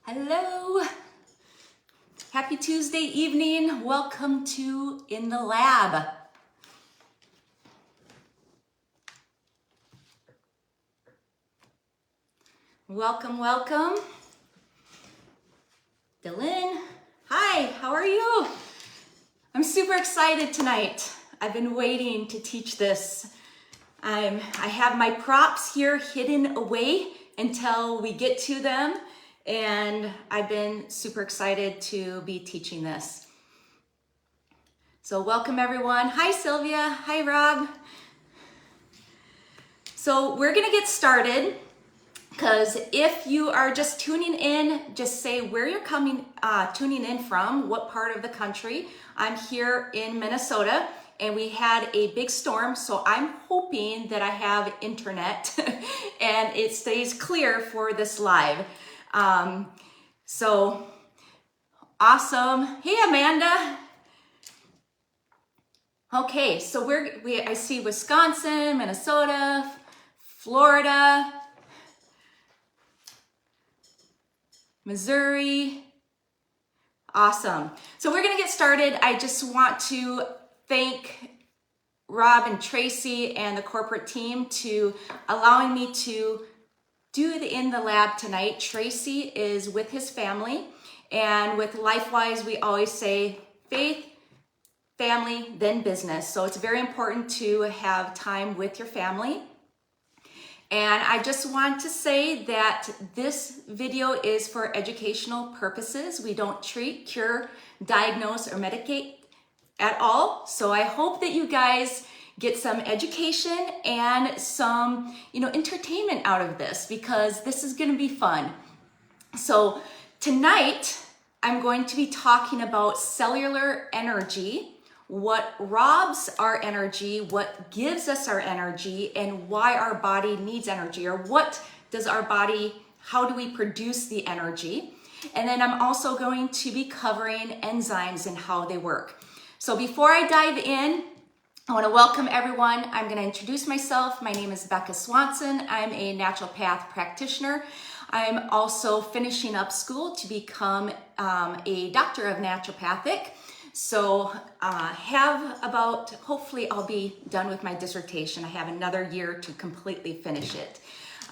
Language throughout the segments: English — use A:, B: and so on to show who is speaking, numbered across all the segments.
A: Hello. Happy Tuesday evening. Welcome to In the Lab. Welcome, welcome. Dylan, hi, how are you? I'm super excited tonight. I've been waiting to teach this. I have my props here hidden away until we get to them, and I've been super excited to be teaching this. So welcome everyone. Hi Sylvia, hi Rob. So we're gonna get started, because if you are just tuning in, just say where you're tuning in from, what part of the country. I'm here in Minnesota, and we had a big storm, so I'm hoping that I have internet and it stays clear for this live. So awesome. Hey Amanda. Okay, so I see Wisconsin, Minnesota, Florida, Missouri. Awesome. So we're gonna get started. I just want to thank Rob and Tracy and the corporate team to allowing me to do the In the Lab tonight. Tracy is with his family, and with LifeWise, we always say faith, family, then business. So it's very important to have time with your family. And I just want to say that this video is for educational purposes. We don't treat, cure, diagnose, or medicate at all. So I hope that you guys get some education and some, entertainment out of this, because this is going to be fun. So tonight I'm going to be talking about cellular energy, what robs our energy, what gives us our energy, and why our body needs energy, or how do we produce the energy. And then I'm also going to be covering enzymes and how they work. So before I dive in, I want to welcome everyone. I'm going to introduce myself. My name is Becca Swanson. I'm a naturopath practitioner. I'm also finishing up school to become a doctor of naturopathic. So hopefully I'll be done with my dissertation. I have another year to completely finish it.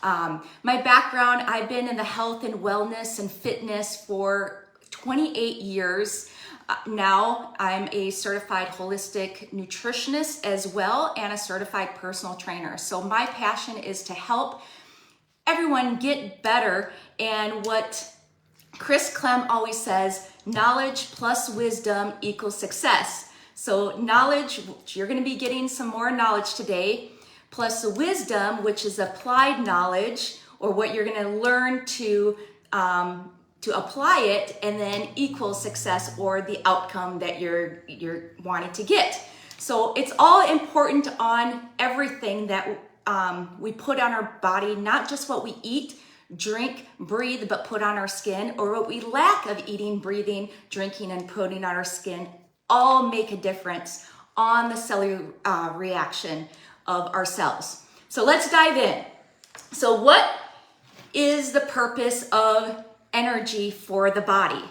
A: My background, I've been in the health and wellness and fitness for 28 years. Now I'm a certified holistic nutritionist as well, and a certified personal trainer. So my passion is to help everyone get better, and what Chris Clem always says, knowledge plus wisdom equals success. So knowledge, you're going to be getting some more knowledge today, plus the wisdom, which is applied knowledge, or what you're going to learn to apply it, and then equals success, or the outcome that you're wanting to get. So it's all important on everything that we put on our body, not just what we eat, drink, breathe, but put on our skin, or what we lack of eating, breathing, drinking, and putting on our skin, all make a difference on the cellular reaction of our cells. So let's dive in. So what is the purpose of energy for the body?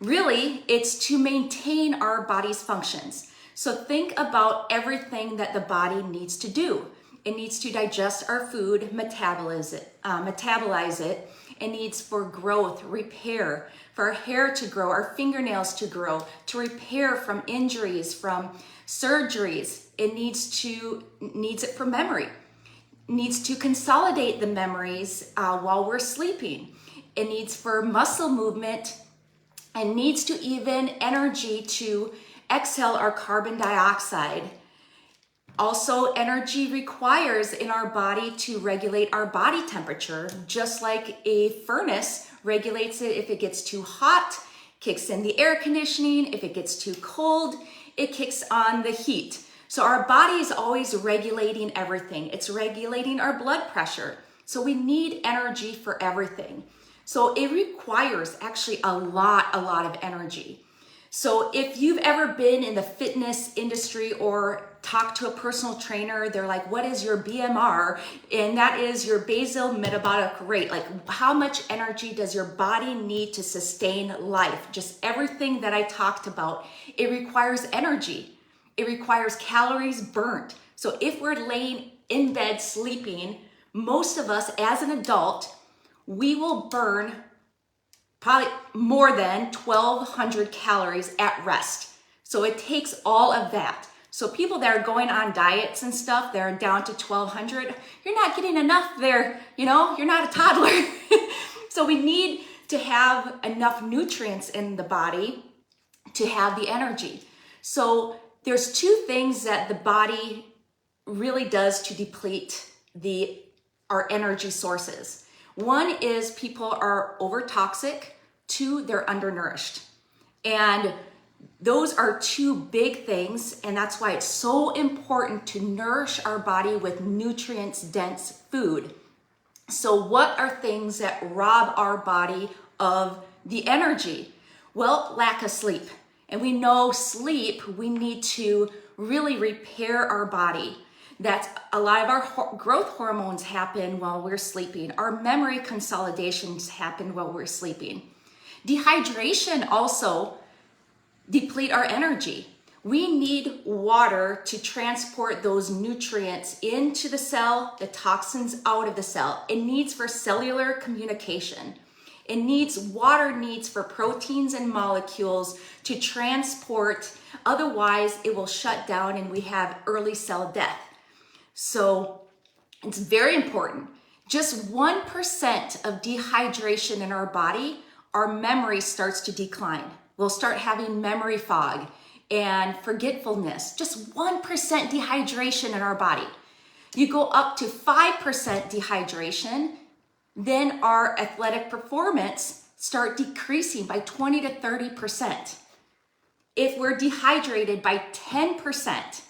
A: Really, it's to maintain our body's functions. So think about everything that the body needs to do. It needs to digest our food, metabolize it. It needs for growth, repair, for our hair to grow, our fingernails to grow, to repair from injuries, from surgeries. It needs it for memory. It needs to consolidate the memories while we're sleeping. It needs for muscle movement, and needs to even energy to exhale our carbon dioxide. Also, energy requires in our body to regulate our body temperature, just like a furnace regulates it. If it gets too hot, kicks in the air conditioning. If it gets too cold, it kicks on the heat. So our body is always regulating everything. It's regulating our blood pressure. So we need energy for everything. So it requires actually a lot of energy. So if you've ever been in the fitness industry or talked to a personal trainer, they're like, what is your BMR? And that is your basal metabolic rate. Like, how much energy does your body need to sustain life? Just everything that I talked about, it requires energy. It requires calories burnt. So if we're laying in bed sleeping, most of us as an adult, we will burn probably more than 1,200 calories at rest. So it takes all of that. So people that are going on diets and stuff, they're down to 1,200, you're not getting enough there, you know, you're not a toddler. So we need to have enough nutrients in the body to have the energy. So there's two things that the body really does to deplete our energy sources. One is people are overtoxic, two, they're undernourished. And those are two big things, and that's why it's so important to nourish our body with nutrients-dense food. So what are things that rob our body of the energy? Well, lack of sleep. And we know sleep, we need to really repair our body. That's a lot of our growth hormones happen while we're sleeping. Our memory consolidations happen while we're sleeping. Dehydration also deplete our energy. We need water to transport those nutrients into the cell, the toxins out of the cell. It needs for cellular communication. It needs water needs for proteins and molecules to transport. Otherwise, it will shut down and we have early cell death. So it's very important. Just 1% of dehydration in our body, our memory starts to decline. We'll start having memory fog and forgetfulness. Just 1% dehydration in our body. You go up to 5% dehydration, then our athletic performance start decreasing by 20 to 30%. If we're dehydrated by 10%,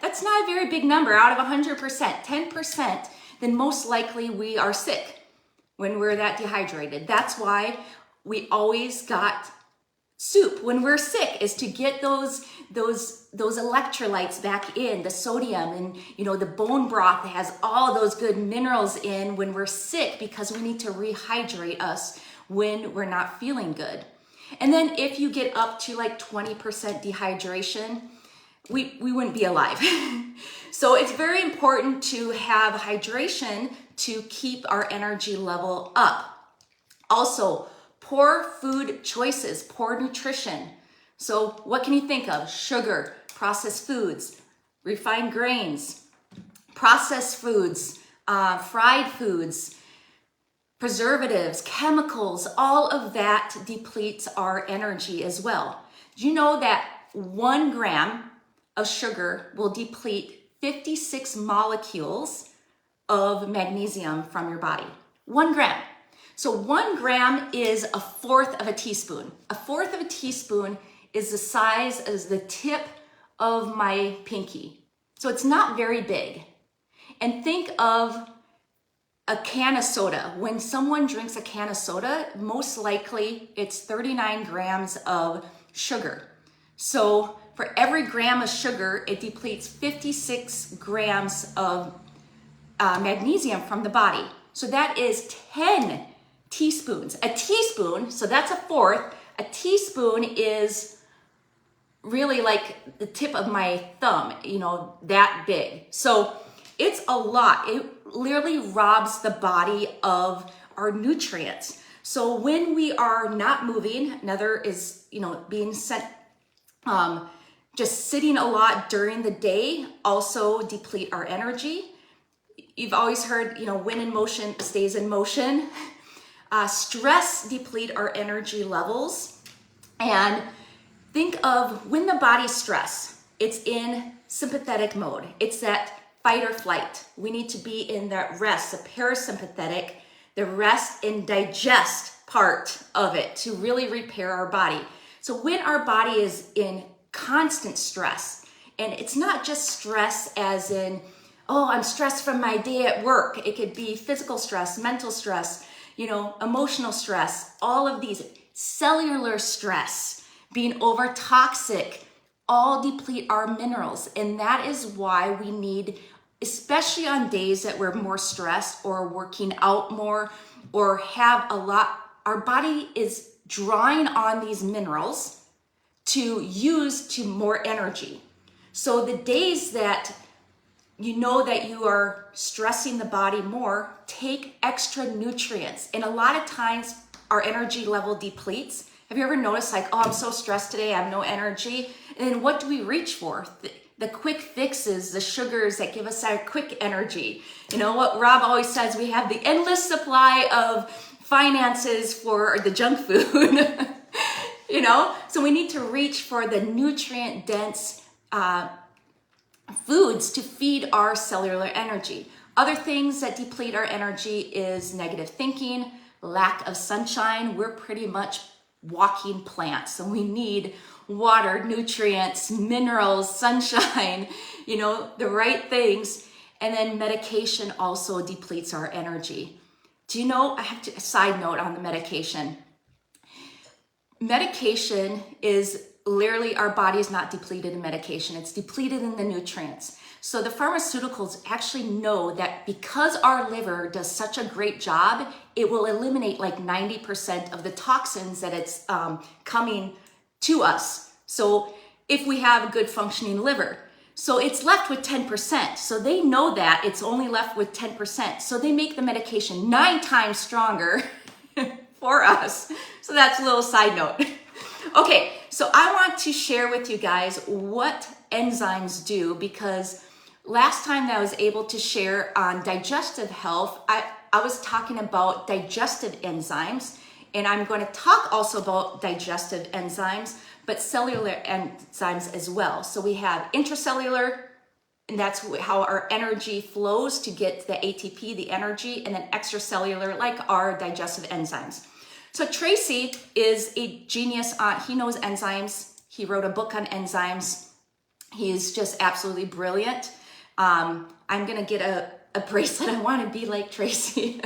A: that's not a very big number out of 100%, 10%, then most likely we are sick when we're that dehydrated. That's why we always got soup when we're sick, is to get those electrolytes back in, the sodium, and the bone broth that has all those good minerals in when we're sick, because we need to rehydrate us when we're not feeling good. And then if you get up to like 20% dehydration, we wouldn't be alive. So it's very important to have hydration to keep our energy level up. Also, poor food choices, poor nutrition. So what can you think of? Sugar, processed foods, refined grains, processed foods, fried foods, preservatives, chemicals, all of that depletes our energy as well. Do you know that 1 gram of sugar will deplete 56 molecules of magnesium from your body? 1 gram. So 1 gram is 1/4 of a teaspoon. 1/4 of a teaspoon is the size as the tip of my pinky. So it's not very big. And think of a can of soda. When someone drinks a can of soda, most likely it's 39 grams of sugar. So for every gram of sugar, it depletes 56 grams of magnesium from the body. So that is 10 teaspoons. A teaspoon, so that's 1/4. A teaspoon is really like the tip of my thumb, that big. So it's a lot. It literally robs the body of our nutrients. So when we are not moving, another is, being sent, just sitting a lot during the day also deplete our energy. You've always heard, when in motion stays in motion. Stress deplete our energy levels. And think of when the body's stressed, it's in sympathetic mode. It's that fight or flight. We need to be in that rest, the parasympathetic, the rest and digest part of it to really repair our body. So when our body is in constant stress, and it's not just stress as in, oh, I'm stressed from my day at work. It could be physical stress, mental stress, emotional stress, all of these, cellular stress. being over toxic, all deplete our minerals. And that is why we need, especially on days that we're more stressed or working out more or have a lot, our body is drawing on these minerals to use to more energy. So the days that you know that you are stressing the body more, take extra nutrients. And a lot of times our energy level depletes. Have you ever noticed like, oh, I'm so stressed today, I have no energy? And then what do we reach for? The quick fixes, the sugars that give us our quick energy. You know what Rob always says, we have the endless supply of finances for the junk food. You know, so we need to reach for the nutrient dense foods to feed our cellular energy. Other things that deplete our energy is negative thinking, lack of sunshine. We're pretty much walking plants, so we need water, nutrients, minerals, sunshine, you know, the right things. And then medication also depletes our energy. Do you know, I have to, a side note on the medication. Medication is literally, our body is not depleted in medication, it's depleted in the nutrients. So the pharmaceuticals actually know that because our liver does such a great job, it will eliminate like 90% of the toxins that it's coming to us. So if we have a good functioning liver, so it's left with 10%. So they know that it's only left with 10%. So they make the medication 9 times stronger for us. So that's a little side note. Okay, so I want to share with you guys what enzymes do, because last time that I was able to share on digestive health, I was talking about digestive enzymes, and I'm going to talk also about digestive enzymes, but cellular enzymes as well. So we have intracellular, and that's how our energy flows to get the ATP, the energy, and then extracellular, like our digestive enzymes. So Tracy is a genius he knows enzymes. He wrote a book on enzymes. He's just absolutely brilliant. I'm gonna get a bracelet. I wanna be like Tracy.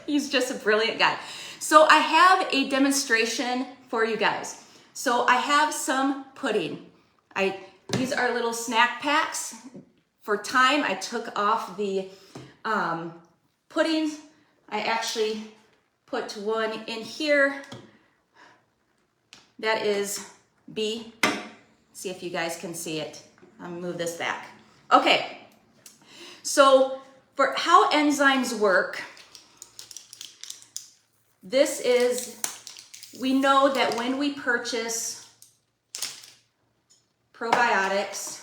A: He's just a brilliant guy. So I have a demonstration for you guys. So I have some pudding. These are little snack packs. For time, I took off the puddings. I actually put one in here. That is B. See if you guys can see it. I'll move this back. Okay, so for how enzymes work, this is, we know that when we purchase probiotics,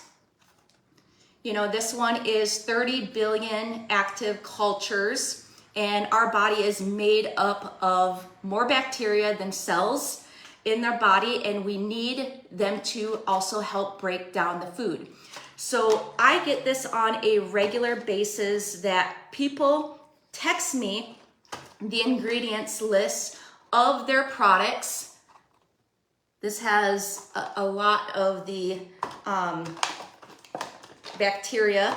A: you know, this one is 30 billion active cultures, and our body is made up of more bacteria than cells in their body, and we need them to also help break down the food. So I get this on a regular basis that people text me the ingredients list of their products. This has a lot of the bacteria,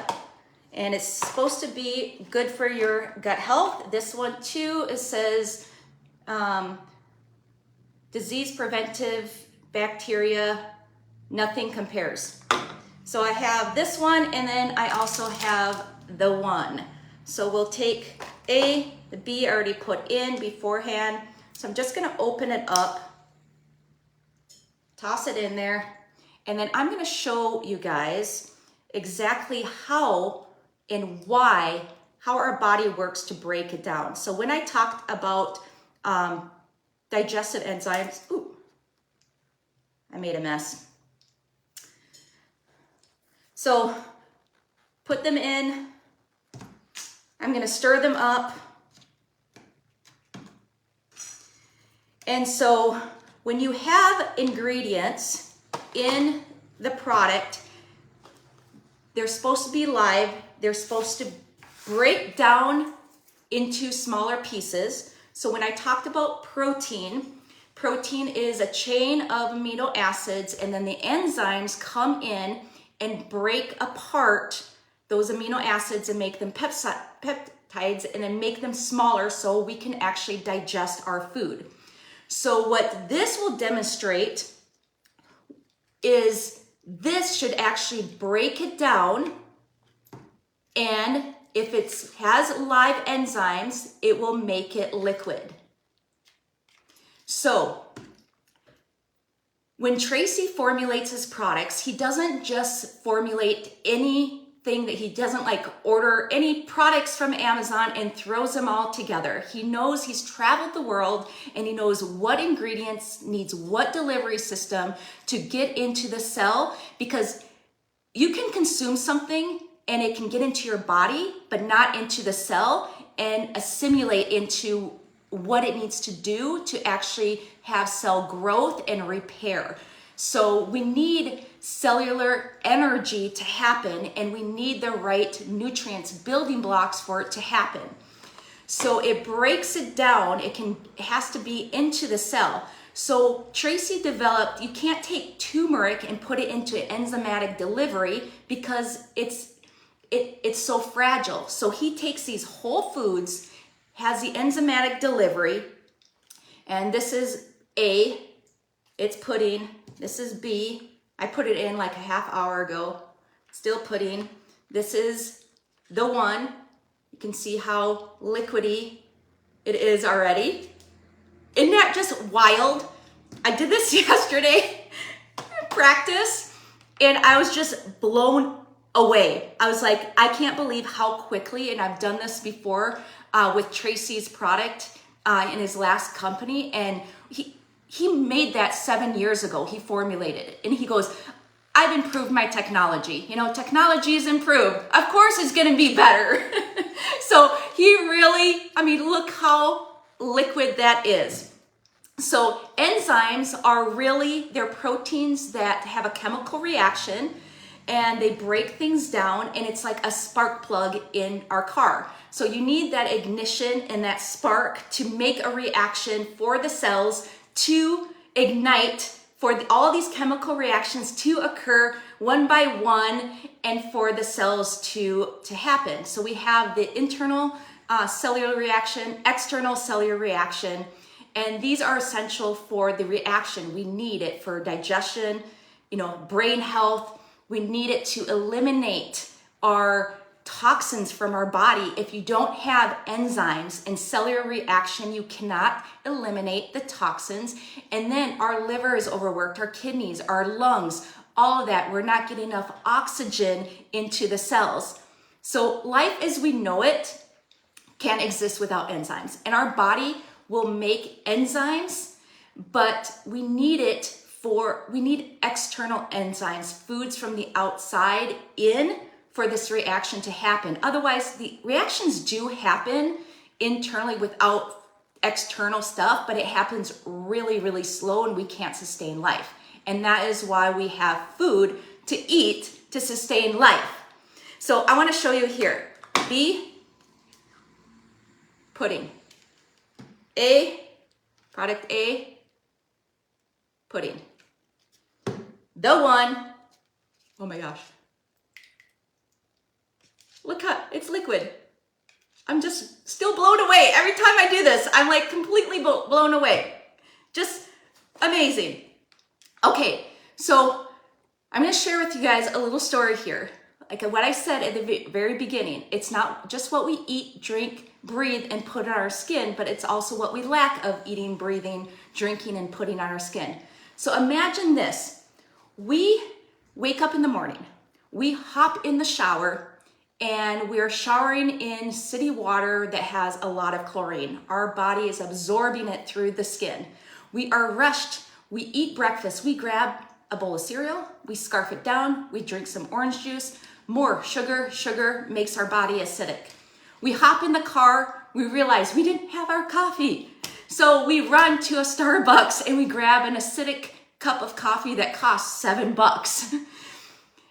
A: and it's supposed to be good for your gut health. This one too, it says disease preventive bacteria, nothing compares. So I have this one, and then I also have the one. So we'll take A, the B I already put in beforehand. So I'm just gonna open it up, toss it in there, and then I'm gonna show you guys exactly how and why, how our body works to break it down. So when I talked about digestive enzymes, ooh, I made a mess. So put them in, I'm gonna stir them up. And so when you have ingredients in the product, they're supposed to be live. They're supposed to break down into smaller pieces. So when I talked about protein, protein is a chain of amino acids, and then the enzymes come in and break apart those amino acids and make them peptides, and then make them smaller so we can actually digest our food. So what this will demonstrate is this should actually break it down, and if it has live enzymes, it will make it liquid. So when Tracy formulates his products, he doesn't just formulate anything, that he doesn't like order any products from Amazon and throws them all together. He knows, he's traveled the world, and he knows what ingredients needs what delivery system to get into the cell, because you can consume something and it can get into your body, but not into the cell and assimilate into what it needs to do to actually have cell growth and repair. So we need cellular energy to happen, and we need the right nutrients, building blocks for it to happen. So it breaks it down. It has to be into the cell. So Tracy developed, you can't take turmeric and put it into enzymatic delivery because it's so fragile. So he takes these whole foods, has the enzymatic delivery, and this is A, it's pudding. This is B, I put it in like a half hour ago, still pudding. This is the one. You can see how liquidy it is already. Isn't that just wild? I did this yesterday, practice, and I was just blown away. I was like, I can't believe how quickly, and I've done this before with Tracy's product in his last company, and he made that 7 years ago. He formulated it, and he goes, I've improved my technology. You know, technology is improved. Of course it's gonna be better. So he really, I mean, look how liquid that is. So enzymes are really, they're proteins that have a chemical reaction, and they break things down, and it's like a spark plug in our car. So you need that ignition and that spark to make a reaction for the cells to ignite, for all these chemical reactions to occur one by one, and for the cells to happen. So we have the internal cellular reaction, external cellular reaction, and these are essential for the reaction. We need it for digestion, you know, brain health. We need it to eliminate our toxins from our body. If you don't have enzymes and cellular reaction, you cannot eliminate the toxins. And then our liver is overworked, our kidneys, our lungs, all of that. We're not getting enough oxygen into the cells. So life as we know it can't exist without enzymes. And our body will make enzymes, but we need external enzymes, foods from the outside in, for this reaction to happen. Otherwise, the reactions do happen internally without external stuff, but it happens really, really slow, and we can't sustain life. And that is why we have food to eat to sustain life. So I want to show you here. B, pudding. A, product A, pudding. The one, oh my gosh. Look how, it's liquid. I'm just still blown away. Every time I do this, I'm like completely blown away. Just amazing. Okay, so I'm gonna share with you guys a little story here. Like what I said at the very beginning, it's not just what we eat, drink, breathe, and put on our skin, but it's also what we lack of eating, breathing, drinking, and putting on our skin. So imagine this. We wake up in the morning, we hop in the shower, and we're showering in city water that has a lot of chlorine. Our body is absorbing it through the skin. We are rushed. We eat breakfast. We grab a bowl of cereal. We scarf it down. We drink some orange juice. More sugar. Sugar makes our body acidic. We hop in the car. We realize we didn't have our coffee. So we run to a Starbucks and we grab an acidic cup of coffee that costs $7.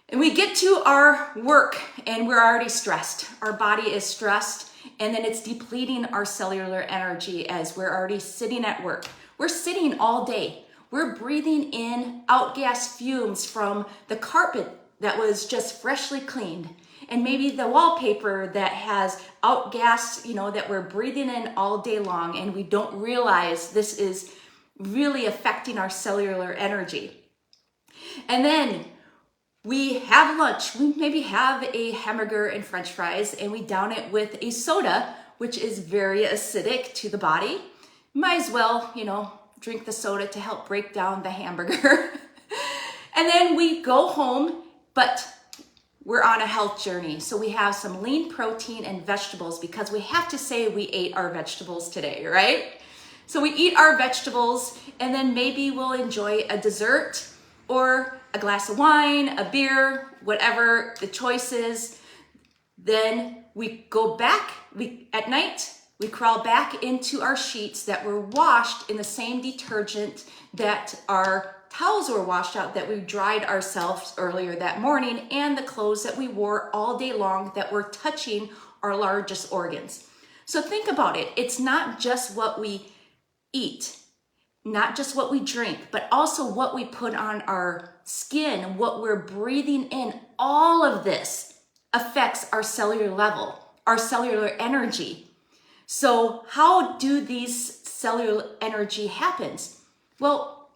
A: And we get to our work and we're already stressed. Our body is stressed, and then it's depleting our cellular energy as we're already sitting at work. We're sitting all day. We're breathing in outgas fumes from the carpet that was just freshly cleaned, and maybe the wallpaper that has outgas, you know, that we're breathing in all day long, and we don't realize this is really affecting our cellular energy. And then we have lunch. We maybe have a hamburger and french fries, and we down it with a soda, which is very acidic to the body. Might as well, drink the soda to help break down the hamburger. And then we go home, but we're on a health journey. So we have some lean protein and vegetables, because we have to say we ate our vegetables today, right? So we eat our vegetables, and then maybe we'll enjoy a dessert or a glass of wine, a beer, whatever the choice is. Then we go back, at night, we crawl back into our sheets that were washed in the same detergent that our towels were washed out, that we dried ourselves earlier that morning, and the clothes that we wore all day long that were touching our largest organs. So think about it. It's not just what we eat, not just what we drink, but also what we put on our skin, what we're breathing in. All of this affects our cellular level, our cellular energy. So how do these cellular energy happens? Well,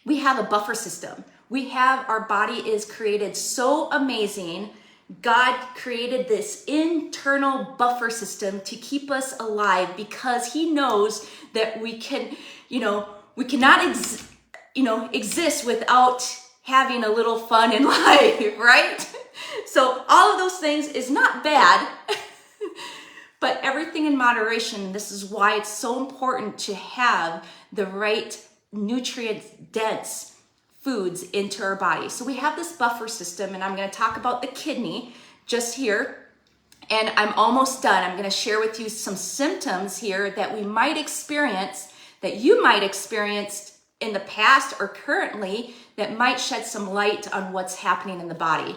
A: we have a buffer system. Our body is created so amazing. God created this internal buffer system to keep us alive, because he knows that we cannot exist without having a little fun in life, right? So all of those things is not bad, but everything in moderation. This is why it's so important to have the right nutrient-dense foods into our body. So we have this buffer system, and I'm going to talk about the kidney just here, and I'm almost done. I'm going to share with you some symptoms here that we might experience, that you might experience in the past or currently, that might shed some light on what's happening in the body.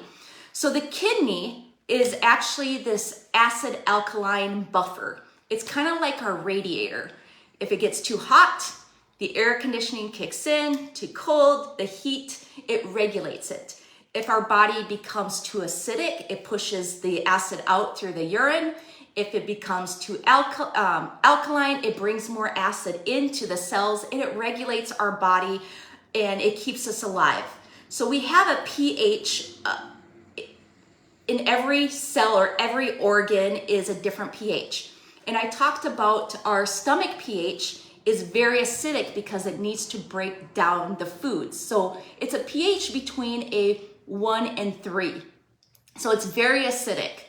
A: So the kidney is actually this acid alkaline buffer. It's kind of like our radiator. If it gets too hot, the air conditioning kicks in. Too cold, the heat, it regulates it. If our body becomes too acidic, it pushes the acid out through the urine. If it becomes too alkaline, it brings more acid into the cells, and it regulates our body, and it keeps us alive. So we have a pH in every cell, or every organ is a different pH. And I talked about our stomach pH is very acidic because it needs to break down the foods. So it's a pH between a 1 and 3. So it's very acidic.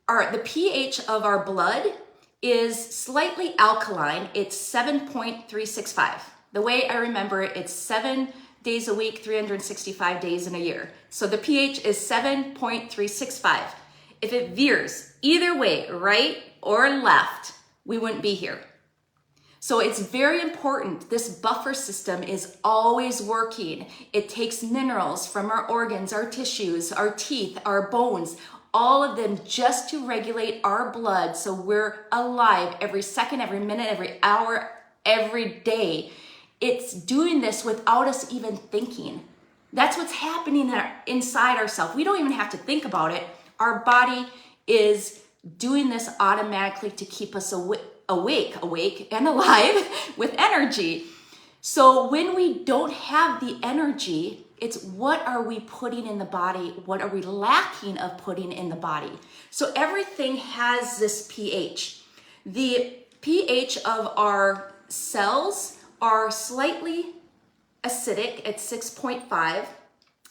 A: The pH of our blood is slightly alkaline. It's 7.365. The way I remember it, it's 7 days a week, 365 days in a year. So the pH is 7.365. If it veers either way, right or left, we wouldn't be here. So it's very important. This buffer system is always working. It takes minerals from our organs, our tissues, our teeth, our bones, all of them, just to regulate our blood so we're alive every second, every minute, every hour, every day. It's doing this without us even thinking. That's what's happening inside ourselves. We don't even have to think about it. Our body is doing this automatically to keep us awake and alive with energy. So when we don't have the energy, it's what are we putting in the body? What are we lacking of putting in the body? So everything has this pH. The pH of our cells are slightly acidic at 6.5.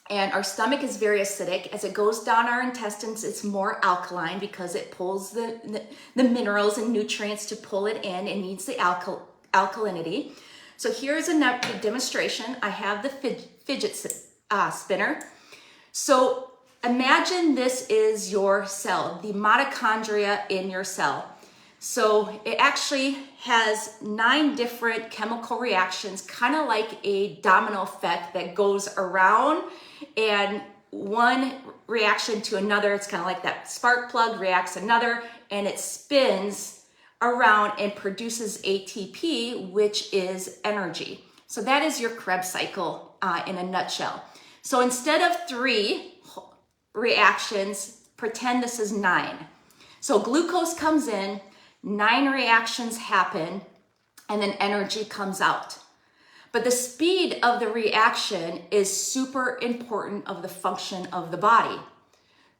A: And our stomach is very acidic. As it goes down our intestines, it's more alkaline because it pulls the minerals and nutrients to pull it in. It needs the alkalinity. So here's a demonstration. I have the fidget spinner. So imagine this is your cell, the mitochondria in your cell. So it actually has 9 different chemical reactions, kind of like a domino effect that goes around, and one reaction to another. It's kind of like that spark plug reacts another, and it spins around and produces ATP, which is energy. So that is your Krebs cycle in a nutshell. So instead of 3 reactions, pretend this is 9. So glucose comes in, 9 reactions happen, and then energy comes out. But the speed of the reaction is super important of the function of the body.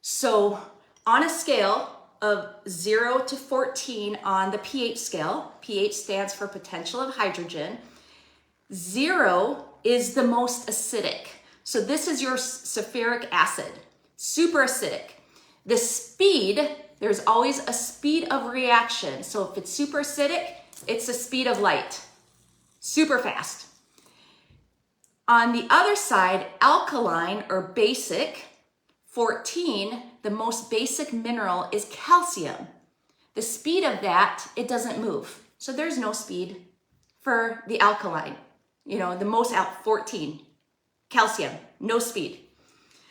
A: So on a scale of 0 to 14 on the pH scale, pH stands for potential of hydrogen, 0 is the most acidic. So this is your sulfuric acid, super acidic. The speed, there's always a speed of reaction. So if it's super acidic, it's the speed of light, super fast. On the other side, alkaline or basic, 14, the most basic mineral is calcium. The speed of that, it doesn't move. So there's no speed for the alkaline. The most out, 14, calcium, no speed.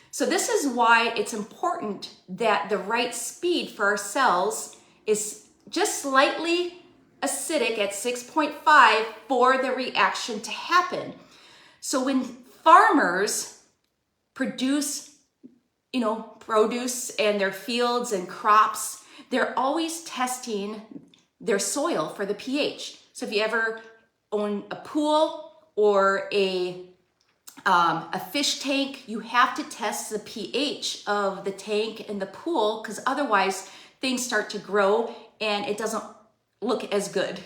A: So this is why it's important that the right speed for our cells is just slightly acidic at 6.5 for the reaction to happen. So when farmers produce, produce in their fields and crops, they're always testing their soil for the pH. So if you ever own a pool or a fish tank, you have to test the pH of the tank and the pool, because otherwise things start to grow and it doesn't look as good,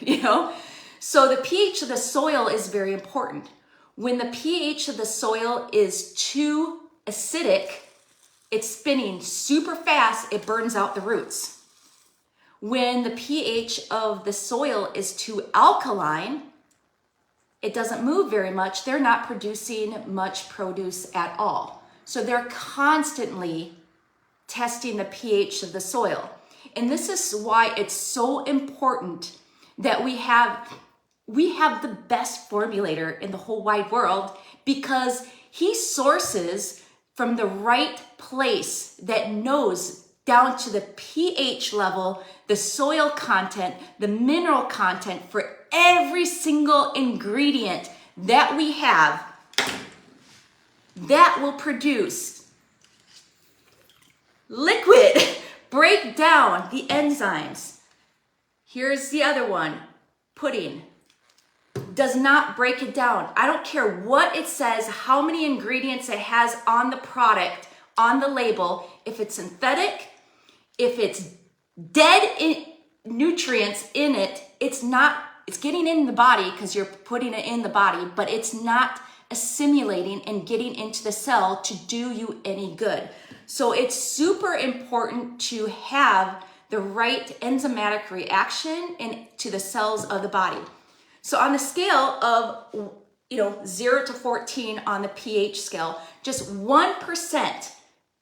A: So the pH of the soil is very important. When the pH of the soil is too acidic, it's spinning super fast, it burns out the roots. When the pH of the soil is too alkaline, it doesn't move very much. They're not producing much produce at all. So they're constantly testing the pH of the soil. And this is why it's so important that we have the best formulator in the whole wide world, because he sources from the right place that knows down to the pH level, the soil content, the mineral content for every single ingredient that we have that will produce liquid, break down the enzymes. Here's the other one, pudding. Does not break it down. I don't care what it says, how many ingredients it has on the product, on the label. If it's synthetic, if it's dead nutrients in it, it's getting in the body because you're putting it in the body, but it's not assimilating and getting into the cell to do you any good. So it's super important to have the right enzymatic reaction into the cells of the body. So on the scale of 0 to 14 on the pH scale, just 1%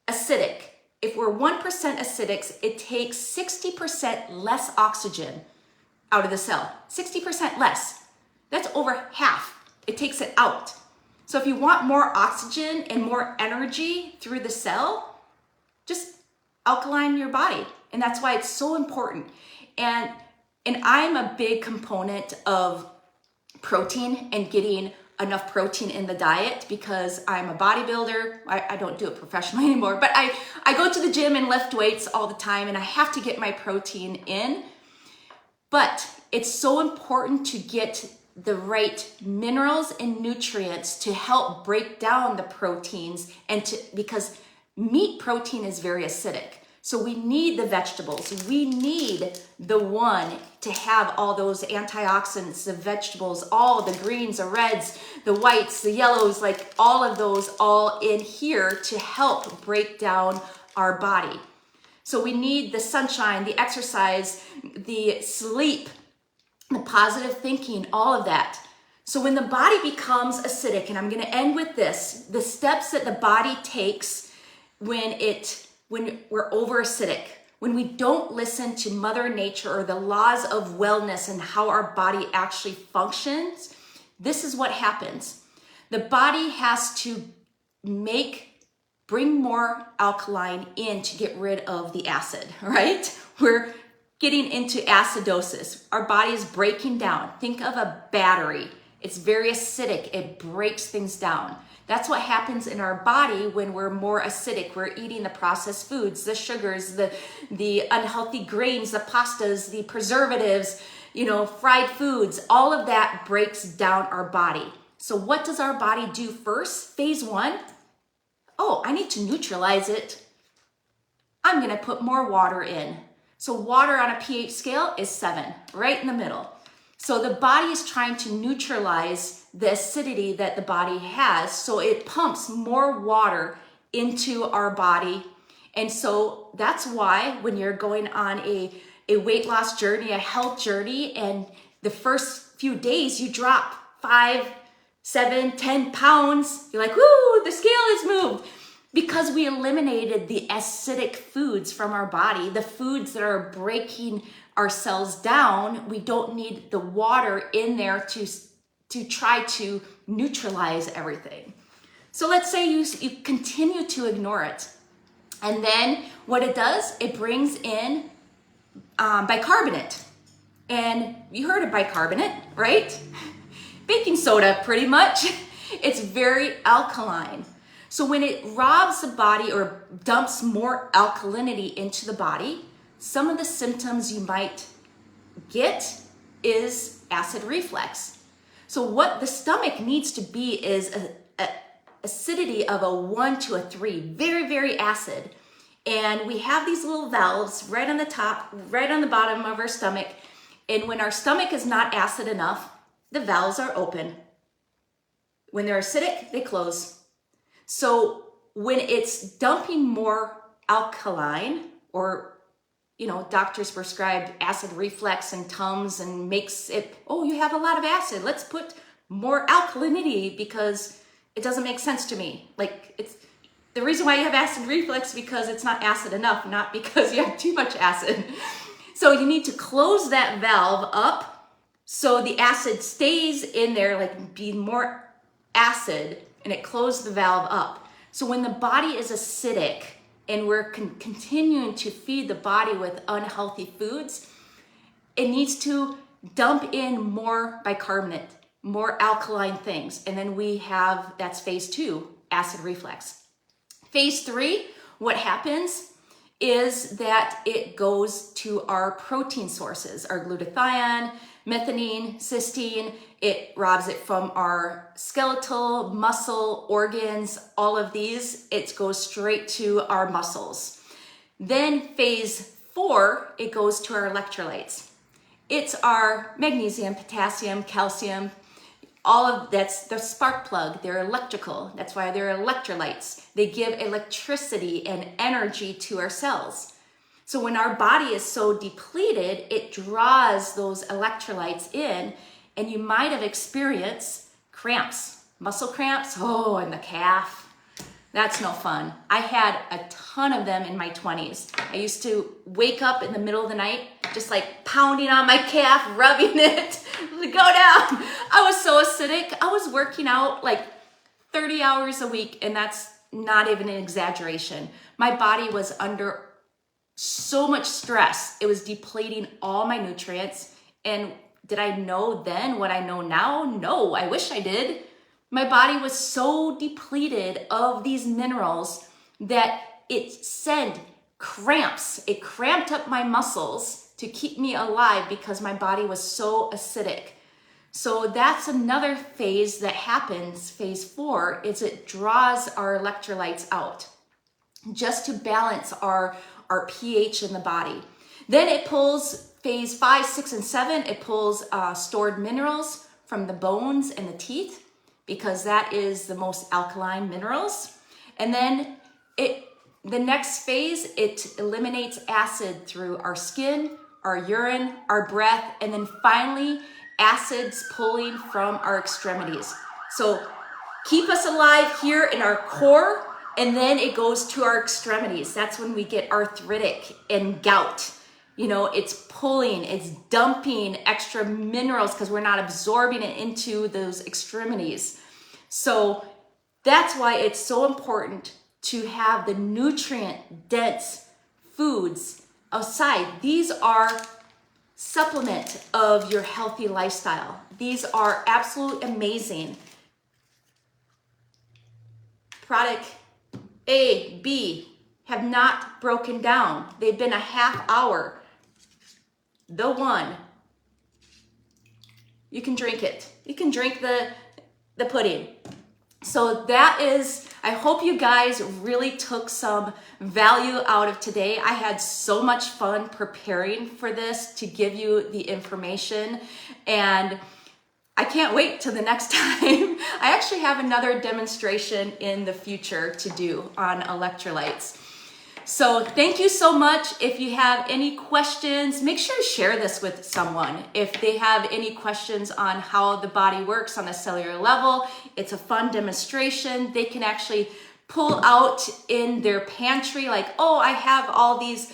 A: acidic. If we're 1% acidics, it takes 60% less oxygen out of the cell. 60% less. That's over half. It takes it out. So if you want more oxygen and more energy through the cell, just alkaline your body. And that's why it's so important. And I'm a big component of protein and getting enough protein in the diet, because I'm a bodybuilder. I don't do it professionally anymore, but I go to the gym and lift weights all the time, and I have to get my protein in. But it's so important to get the right minerals and nutrients to help break down the proteins, because meat protein is very acidic. So we need the vegetables. We need the one to have all those antioxidants, the vegetables, all the greens, the reds, the whites, the yellows, like all of those all in here to help break down our body. So we need the sunshine, the exercise, the sleep, the positive thinking, all of that. So when the body becomes acidic, and I'm going to end with this, the steps that the body takes when we're over acidic, when we don't listen to Mother Nature or the laws of wellness and how our body actually functions, this is what happens. The body has to bring more alkaline in to get rid of the acid, right? We're getting into acidosis. Our body is breaking down. Think of a battery. It's very acidic. It breaks things down. That's what happens in our body when we're more acidic. We're eating the processed foods, the sugars, the unhealthy grains, the pastas, the preservatives, fried foods. All of that breaks down our body. So what does our body do first? Phase one, oh, I need to neutralize it. I'm gonna put more water in. So water on a pH scale is 7, right in the middle. So the body is trying to neutralize the acidity that the body has, so it pumps more water into our body. And so that's why when you're going on a weight loss journey, a health journey, and the first few days you drop 5, 7, 10 pounds, you're like, woo, the scale is moved. Because we eliminated the acidic foods from our body, the foods that are breaking our cells down, we don't need the water in there to try to neutralize everything. So let's say you continue to ignore it. And then what it does, it brings in bicarbonate. And you heard of bicarbonate, right? Baking soda, pretty much. It's very alkaline. So when it robs the body or dumps more alkalinity into the body, some of the symptoms you might get is acid reflux. So what the stomach needs to be is a acidity of a 1 to a 3, very, very acid. And we have these little valves right on the top, right on the bottom of our stomach. And when our stomach is not acid enough, the valves are open. When they're acidic, they close. So when it's dumping more alkaline, or, doctors prescribe acid reflux and Tums and makes it, oh, you have a lot of acid. Let's put more alkalinity because it doesn't make sense to me. Like, it's the reason why you have acid reflux because it's not acid enough, not because you have too much acid. So you need to close that valve up so the acid stays in there, like being more acid, and it closed the valve up. So when the body is acidic and we're continuing to feed the body with unhealthy foods, it needs to dump in more bicarbonate, more alkaline things. And then that's phase 2, acid reflux. Phase 3, what happens is that it goes to our protein sources, our glutathione, methionine, cysteine. It robs it from our skeletal, muscle, organs, all of these. It goes straight to our muscles. Then phase 4, it goes to our electrolytes. It's our magnesium, potassium, calcium, all of that's the spark plug. They're electrical. That's why they're electrolytes. They give electricity and energy to our cells. So when our body is so depleted, it draws those electrolytes in, and you might have experienced cramps, muscle cramps, in the calf. That's no fun. I had a ton of them in my 20s. I used to wake up in the middle of the night, just like pounding on my calf, rubbing it, go down. I was so acidic. I was working out like 30 hours a week, and that's not even an exaggeration. My body was under so much stress. It was depleting all my nutrients. And did I know then what I know now? No, I wish I did. My body was so depleted of these minerals that it sent cramps. It cramped up my muscles to keep me alive because my body was so acidic. So that's another phase that happens, phase 4, is it draws our electrolytes out just to balance our pH in the body. Then it pulls phase 5, 6, and 7, it pulls stored minerals from the bones and the teeth, because that is the most alkaline minerals. And then the next phase, it eliminates acid through our skin, our urine, our breath, and then finally acids pulling from our extremities. So keep us alive here in our core, and then it goes to our extremities. That's when we get arthritic and gout. It's pulling, it's dumping extra minerals because we're not absorbing it into those extremities. So that's why it's so important to have the nutrient-dense foods aside. These are supplement of your healthy lifestyle. These are absolutely amazing. Product A, B have not broken down. They've been a half hour. The one, you can drink it. You can drink the pudding. So that is, I hope you guys really took some value out of today. I had so much fun preparing for this to give you the information, and I can't wait till the next time. I actually have another demonstration in the future to do on electrolytes. So thank you so much. If you have any questions, make sure to share this with someone. If they have any questions on how the body works on a cellular level, it's a fun demonstration. They can actually pull out in their pantry, like, oh, I have all these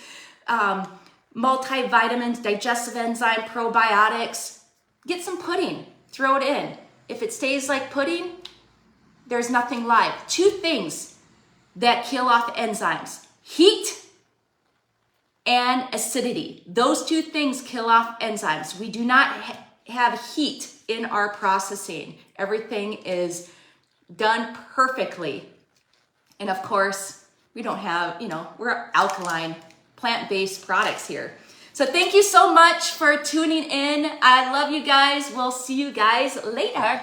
A: multivitamins, digestive enzyme, probiotics. Get some pudding, throw it in. If it stays like pudding, there's nothing live. 2 things that kill off enzymes: heat and acidity. Those 2 things kill off enzymes. We do not have heat in our processing. Everything is done perfectly. And of course, we don't have, we're alkaline, plant-based products here. So thank you so much for tuning in. I love you guys. We'll see you guys later.